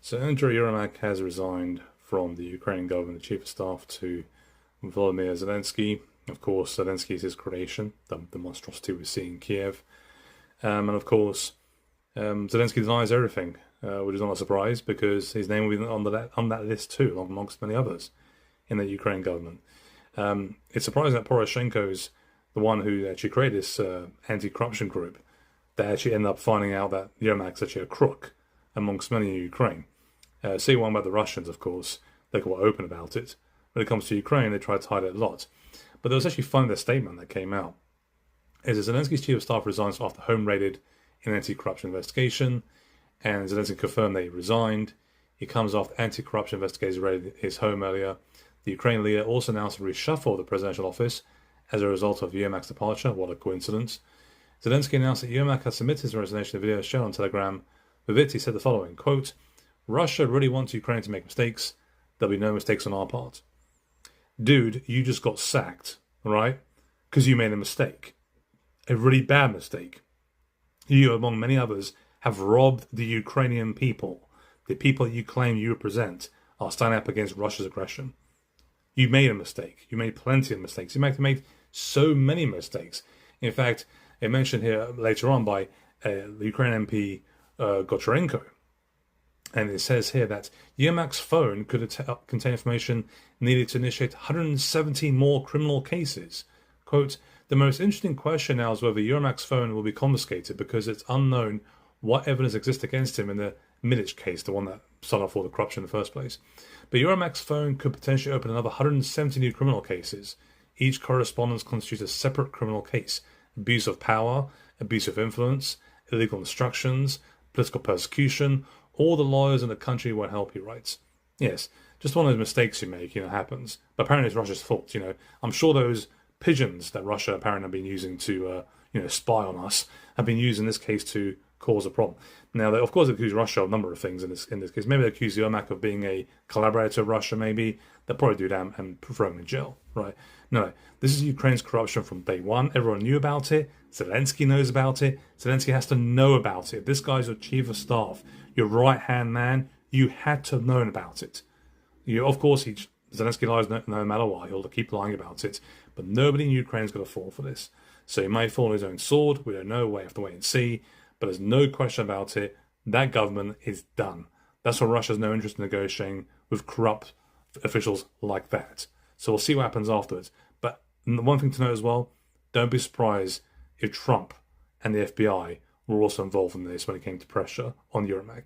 So Andriy Yermak has resigned from the Ukrainian government, the chief of staff to Volodymyr Zelensky. Of course, Zelensky is his creation, the monstrosity we see in Kiev. And of course, Zelensky denies everything, which is not a surprise because his name will be on that list too, amongst many others in the Ukrainian government. It's surprising that Poroshenko's the one who actually created this anti-corruption group that actually ended up finding out that Yermak's actually a crook amongst many in Ukraine. Say one about the Russians, of course, they're quite open about it. When it comes to Ukraine, they try to hide it a lot. But there was actually fun in their statement that came out. Is that Zelensky's chief of staff resigns after home raided in an anti-corruption investigation, and Zelensky confirmed that he resigned. He comes after anti-corruption investigators raided his home earlier. The Ukrainian leader also announced a reshuffle of the presidential office as a result of Yermak's departure. What a coincidence. Zelensky announced that Yermak had submitted his resignation in a video shown on Telegram. With it, he said the following, quote, "Russia really wants Ukraine to make mistakes. There'll be no mistakes on our part." Dude, you just got sacked, right? Because you made a mistake. A really bad mistake. You, among many others, have robbed the Ukrainian people. The people that you claim you represent are standing up against Russia's aggression. You made a mistake. You made plenty of mistakes. You made so many mistakes. In fact, it mentioned here later on by the Ukrainian MP Gocharenko. And it says here that Yermak's phone could contain information needed to initiate 170 more criminal cases. Quote, "The most interesting question now is whether Yermak's phone will be confiscated because it's unknown what evidence exists against him in the Milic case, the one that started off all the corruption in the first place. But Yermak's phone could potentially open another 170 new criminal cases. Each correspondence constitutes a separate criminal case. Abuse of power, abuse of influence, illegal instructions, political persecution. All the lawyers in the country won't help," he writes. Yes, just one of those mistakes you make, happens. But apparently it's Russia's fault, I'm sure those pigeons that Russia apparently have been using to, spy on us have been used in this case to cause a problem. Now, they, of course, accuse Russia of a number of things in this case. Maybe they accuse Yermak of being a collaborator of Russia, maybe. They'll probably do that and throw him in jail, right? No, this is Ukraine's corruption from day one. Everyone knew about it. Zelensky knows about it. Zelensky has to know about it. This guy's your chief of staff, your right-hand man. You had to have known about it. Of course, Zelensky lies no matter what. He'll keep lying about it. But nobody in Ukraine is going to fall for this. So he might fall on his own sword. We don't know. We have to wait and see. But there's no question about it. That government is done. That's why Russia has no interest in negotiating with corrupt officials like that. So we'll see what happens afterwards. But one thing to note as well, don't be surprised if Trump and the FBI were also involved in this when it came to pressure on Yermak.